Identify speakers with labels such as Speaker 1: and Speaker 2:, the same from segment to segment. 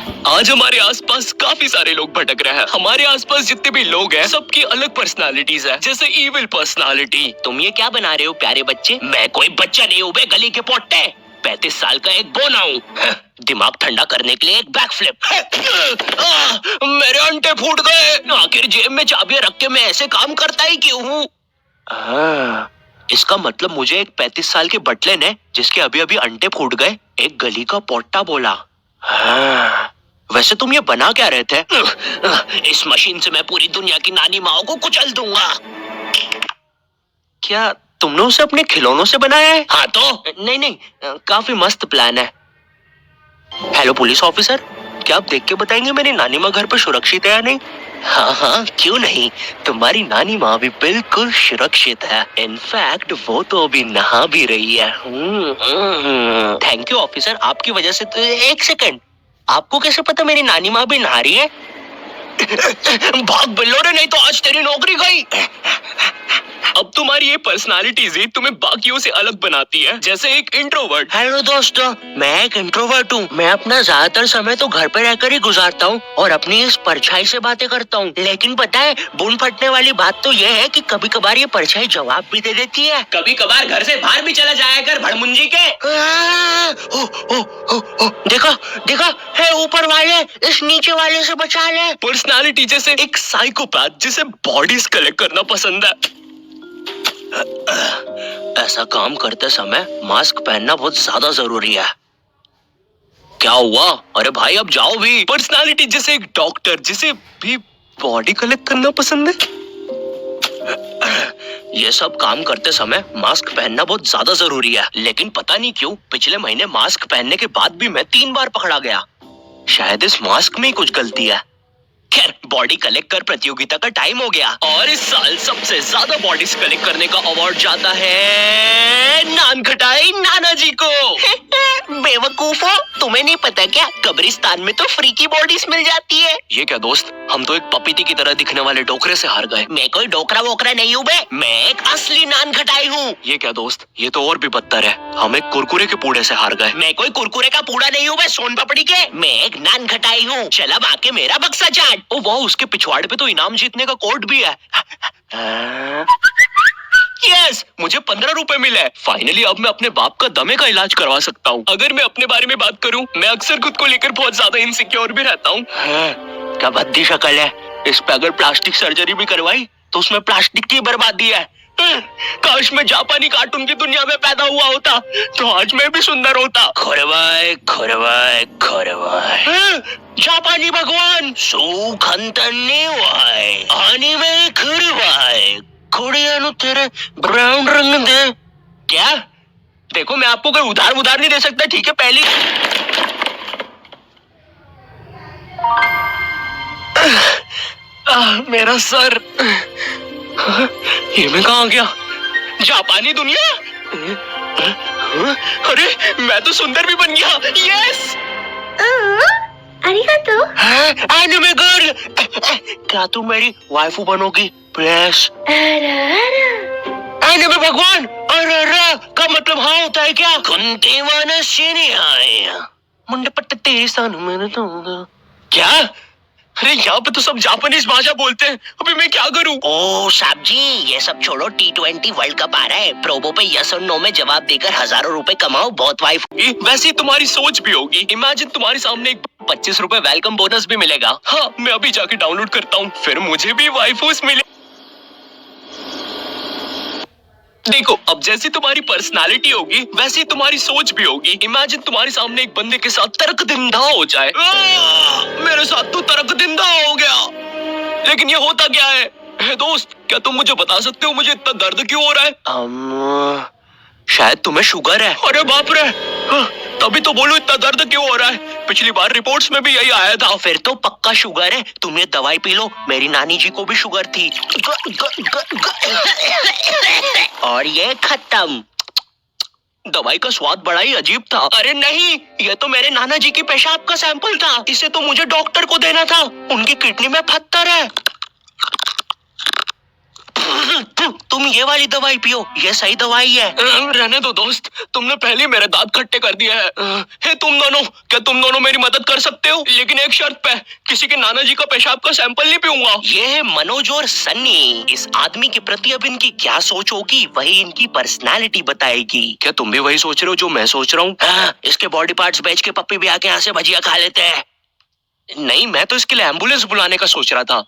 Speaker 1: आज हमारे आसपास काफी सारे लोग भटक रहे हैं। हमारे आसपास जितने भी लोग हैं, सबकी अलग पर्सनालिटीज है, जैसे इविल पर्सनालिटी। तुम ये क्या बना रहे हो प्यारे बच्चे? मैं कोई बच्चा नहीं हूँ बे, गली के पोट्टे। 35 साल का एक बोना हूँ। दिमाग ठंडा करने के लिए एक बैक फ्लिप। मेरे अंटे फूट गए। आखिर जेब में चाबियां रख के मैं ऐसे काम करता ही क्यों हूँ? इसका मतलब मुझे एक 35 साल के बटले ने, जिसके अभी अभी अंटे फूट गए, एक गली का पोट्टा बोला। वैसे तुम ये बना क्या रहे थे? इस मशीन से मैं पूरी दुनिया की नानी माओ को कुचल दूंगा। क्या तुमने उसे अपने खिलौनों से बनाया है? हाँ तो नहीं, काफी मस्त प्लान है। हेलो पुलिस ऑफिसर, क्या आप देख के बताएंगे मेरी नानी माँ घर पर सुरक्षित है या नहीं? हाँ, क्यों नहीं। तुम्हारी नानी माँ भी बिल्कुल सुरक्षित है। इनफैक्ट वो तो अभी नहा भी रही है। थैंक यू ऑफिसर, आपकी वजह से। तो एक सेकंड, आपको कैसे पता मेरी नानी माँ भी नहा रही है? भाग बिल्लोरे, नहीं तो आज तेरी नौकरी गई। अब तुम्हारी ये पर्सनालिटीज ही तुम्हें बाकियों से अलग बनाती है, जैसे एक इंट्रोवर्ट। हेलो दोस्तों, मैं एक इंट्रोवर्ट हूँ। मैं अपना ज्यादातर समय तो घर पे रहकर ही गुजारता हूँ और अपनी इस परछाई से बातें करता हूँ। लेकिन पता है, बूंद फटने वाली बात तो ये है कि कभी कभार ये परछाई जवाब भी दे देती है। कभी कभार घर से बाहर भी चला जाया कर भड़मुंजी के। देखा देखा है, ऊपर वाले इस नीचे वाले से बचा ले। पर्सनालिटी जैसे एक साइकोपैथ जिसे बॉडीज कलेक्ट करना पसंद है। ऐसा काम करते समय मास्क पहनना बहुत ज्यादा जरूरी है। क्या हुआ? अरे भाई अब जाओ भी। पर्सनालिटी जैसे एक डॉक्टर जिसे भी बॉडी कलेक्ट करना पसंद है। ये सब काम करते समय मास्क पहनना बहुत ज्यादा जरूरी है, लेकिन पता नहीं क्यों पिछले महीने मास्क पहनने के बाद भी मैं 3 बार पकड़ा गया। शायद इस मास्क में ही कुछ गलती है। खैर, बॉडी कलेक्ट कर प्रतियोगिता का टाइम हो गया और इस साल सबसे ज्यादा बॉडीज कलेक्ट करने का अवार्ड जाता है नान खटाई नाना जी को। बेवकूफो, तुम्हें नहीं पता क्या, कब्रिस्तान में तो फ्री की बॉडीज मिल जाती है। ये क्या दोस्त, हम तो एक पपीती की तरह दिखने वाले डोकरे से हार गए। मैं कोई डोकरा वोकरा नहीं हूँ बे, मैं एक असली नान खटाई हूँ। ये क्या दोस्त, ये तो और भी बदतर है, हम एक कुरकुरे के पूड़े से हार गए। मैं कोई कुरकुरे का पूड़ा नहीं हूँ बे, सोन पापड़ी के। मैं एक नान खटाई हूँ। चल अब आके मेरा बक्सा चाट। ओ वाह, उसके पिछवाड़े पे तो इनाम जीतने का कोड भी है। यस, मुझे 15 रुपए मिले। फाइनली अब मैं अपने बाप का दमे का इलाज करवा सकता हूँ। अगर मैं अपने बारे में बात करूँ, मैं अक्सर खुद को लेकर बहुत ज्यादा इनसिक्योर भी रहता हूँ। क्या भद्दी शक्ल है। इस पे अगर प्लास्टिक सर्जरी भी करवाई तो उसमें प्लास्टिक की बर्बादी है। काश मैं जापानी कार्टून की दुनिया में पैदा हुआ होता तो आज मैं भी सुंदर होता। खोरवाए खोरवाए खोरवाए, जापानी भगवान सुखंतन्ने वाए आनी में खुरवाए कुड़िया नु तेरे ब्राउन रंग दे। क्या? देखो, मैं आपको कोई उधार नहीं दे सकता, ठीक है? पहली मेरा सर। ये मैं कहाँ गया? जापानी दुनिया। अरे मैं तो सुंदर भी बन गया। यस,
Speaker 2: अरिगातो।
Speaker 1: एनिमे गर्ल, क्या तू मेरी वाइफू बनोगी प्लीज? एनिमे भगवान, अरे का मतलब हाँ होता है क्या? कुंते वाना शेने आए मुंडे पट्टे तेरे सानू मैंने तो क्या? अरे यहाँ पे तो सब जापानीज भाषा बोलते हैं, अभी मैं क्या करूँ? ओ साहब जी, ये सब छोड़ो, T20 वर्ल्ड कप आ रहा है, प्रोबो पे यस और नो में जवाब देकर हजारों रुपए कमाओ, बहुत वाइफ होगी। वैसे तुम्हारी सोच भी होगी। इमेजिन तुम्हारे सामने एक 25 रुपए वेलकम बोनस भी मिलेगा। हाँ, मैं अभी जाके डाउनलोड करता हूँ, फिर मुझे भी वाइफूस मिले। देखो, अब जैसी तुम्हारी पर्सनालिटी होगी वैसी तुम्हारी सोच भी होगी। इमेजिन तुम्हारे सामने एक बंदे के साथ तर्क दिंदा हो जाए। मेरे साथ तो तर्क दिंदा हो गया, लेकिन ये होता क्या है? दोस्त, क्या तुम मुझे बता सकते हो मुझे इतना दर्द क्यों हो रहा है? शायद तुम्हें शुगर है। अरे बाप रे, तभी तो बोलूं इतना दर्द क्यों हो रहा है। पिछली बार रिपोर्ट्स में भी यही आया था। फिर तो पक्का शुगर है, तुम ये दवाई पी लो। मेरी नानी जी को भी शुगर थी। और ये खत्म। दवाई का स्वाद बड़ा ही अजीब था। अरे नहीं, ये तो मेरे नाना जी की पेशाब का सैंपल था। इसे तो मुझे डॉक्टर को देना था, उनकी किडनी में पत्थर है। तुम ये वाली दवाई पियो, ये सही दवाई है। रहने दो दोस्त, तुमने पहले मेरे दांत खट्टे कर दिए हैं। हे तुम दोनों, क्या तुम दोनों मेरी मदद कर सकते हो? लेकिन एक शर्त पे, किसी के नाना जी का पेशाब का सैंपल नहीं पीऊंगा। ये है मनोज और सन्नी। इस आदमी के प्रति अब इनकी क्या सोच होगी वही इनकी पर्सनालिटी बताएगी। क्या तुम भी वही सोच रहे हो जो मैं सोच रहा हूँ? हाँ, इसके बॉडी पार्ट्स बेच के पप्पी भी आके यहाँ से भजिया खा लेते हैं। नहीं, मैं तो इसके लिए एम्बुलेंस बुलाने का सोच रहा था।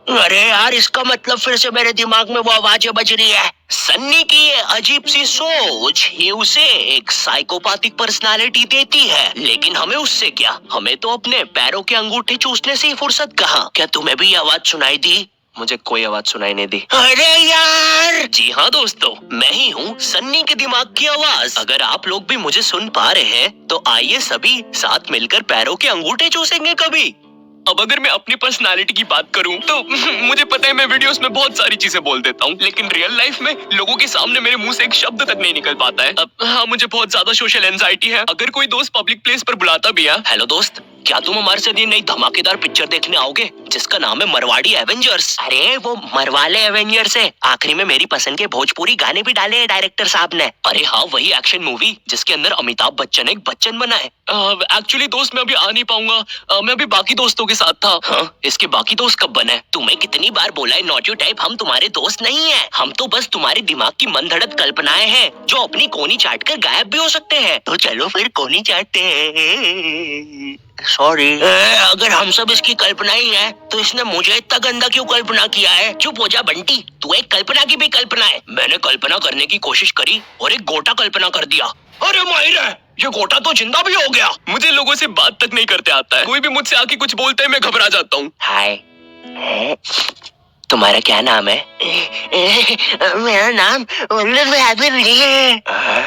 Speaker 1: अरे यार, इसका मतलब फिर से मेरे दिमाग में वो आवाजें बज रही है। सन्नी की ये अजीब सी सोच ही उसे एक साइकोपैथिक पर्सनालिटी देती है, लेकिन हमें उससे क्या, हमें तो अपने पैरों के अंगूठे चूसने से ही फुर्सत कहाँ। क्या तुम्हें भी ये आवाज सुनाई दी? मुझे कोई आवाज सुनाई नहीं दी। अरे यार! जी हाँ दोस्तों, मैं ही हूँ सन्नी के दिमाग की आवाज। अगर आप लोग भी मुझे सुन पा रहे हैं तो आइए सभी साथ मिलकर पैरों के अंगूठे चूसेंगे कभी। अब अगर मैं अपनी पर्सनालिटी की बात करूं तो मुझे पता है मैं वीडियोस में बहुत सारी चीजें बोल देता हूं, लेकिन रियल लाइफ में लोगों के सामने मेरे मुंह से एक शब्द तक नहीं निकल पाता है। अब हाँ, मुझे बहुत ज्यादा सोशल एंजाइटी है। अगर कोई दोस्त पब्लिक प्लेस पर बुलाता भी है, हेलो दोस्त, क्या तुम हमारे साथ ये नई धमाकेदार पिक्चर देखने आओगे जिसका नाम है मरवाड़ी एवेंजर्स? अरे वो मरवाले एवेंजर्स है। आखिरी में मेरी पसंद के भोजपुरी गाने भी डाले हैं डायरेक्टर साहब ने। अरे हाँ, वही एक्शन मूवी जिसके अंदर अमिताभ बच्चन एक बच्चन बना है। एक्चुअली दोस्त मैं अभी आ नहीं पाऊंगा, मैं अभी बाकी दोस्तों के साथ था। हाँ? इसके बाकी दोस्त कब बने? तुम्हें कितनी बार बोला है नॉट योर टाइप, हम तुम्हारे दोस्त नहीं है। हम तो बस तुम्हारे दिमाग की मनगढ़ंत कल्पनाएं हैं जो अपनी कोनी चाट कर गायब भी हो सकते हैं। तो चलो फिर कोनी चाटते हैं। सॉरी। अगर हम सब इसकी कल्पना ही है तो इसने मुझे इतना गंदा क्यों कल्पना किया है? चुप हो जा बंटी, तू एक कल्पना की भी कल्पना है। मैंने कल्पना करने की कोशिश करी और एक गोटा कल्पना कर दिया। अरे माहिर है, ये गोटा तो जिंदा भी हो गया। मुझे लोगों से बात तक नहीं करते आता है। कोई भी मुझसे आके कुछ बोलते है मैं घबरा जाता हूँ। हाय, तुम्हारा क्या नाम है? मेरा नाम है।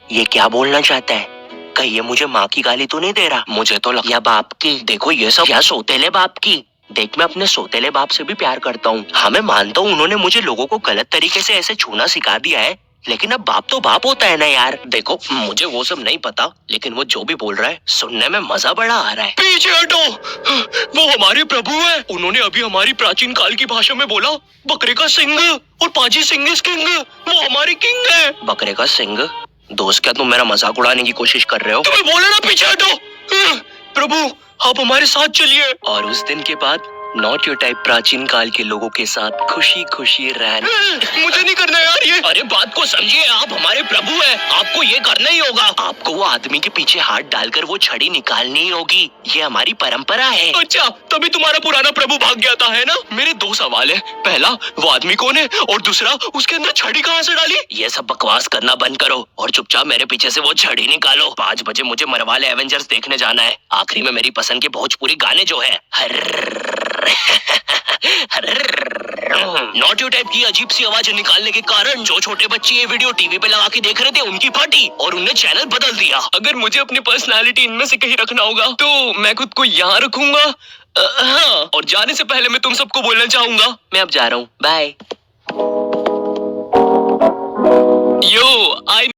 Speaker 1: ये क्या बोलना चाहता है? कहीं ये मुझे माँ की गाली तो नहीं दे रहा? मुझे तो या बाप की। देखो ये सब या सोतेले बाप की। देख, मैं अपने सोतेले बाप से भी प्यार करता हूँ। हाँ, मैं मानता हूँ उन्होंने मुझे लोगों को गलत तरीके से ऐसे छूना सिखा दिया है, लेकिन अब बाप तो बाप होता है ना यार। देखो, मुझे वो सब नहीं पता, लेकिन वो जो भी बोल रहा है सुनने में मजा बड़ा आ रहा है। पीछे हटो, वो हमारे प्रभु है। उन्होंने अभी हमारी प्राचीन काल की भाषा में बोला, बकरे का सिंग और पाजी सिंह इज किंग। वो हमारी किंग है। बकरे का सिंग? दोस्त, क्या तुम मेरा मजाक उड़ाने की कोशिश कर रहे हो? तुम्हें बोला ना पीछे हटो। प्रभु, आप हमारे साथ चलिए। और उस दिन के बाद नॉट योर टाइप प्राचीन काल के लोगों के साथ खुशी खुशी रहना। मुझे नहीं करना यार ये। अरे बात को समझिए, आप हमारे प्रभु हैं, आपको ये करना ही होगा। आपको वो आदमी के पीछे हाथ डालकर वो छड़ी निकालनी ही होगी, ये हमारी परंपरा है। अच्छा, तभी तुम्हारा पुराना प्रभु भाग गया था, है ना? मेरे दो सवाल है, पहला, वो आदमी कौन है, और दूसरा, उसके अंदर छड़ी कहाँ से डाली? ये सब बकवास करना बंद करो और चुपचाप मेरे पीछे से वो छड़ी निकालो। 5 बजे मुझे मरवाले एवेंजर्स देखने जाना है। आखिरी में मेरी पसंद के भोजपुरी गाने जो है नॉट योर टाइप की अजीब सी आवाज निकालने के कारण जो छोटे बच्चे ये वीडियो टीवी पे लगा के देख रहे थे उनकी फटी और उनने चैनल बदल दिया। अगर मुझे अपनी पर्सनालिटी इनमें से कहीं रखना होगा तो मैं खुद को यहाँ रखूंगा। हाँ, और जाने से पहले मैं तुम सबको बोलना चाहूंगा, मैं अब जा रहा हूँ, बाय। यो आई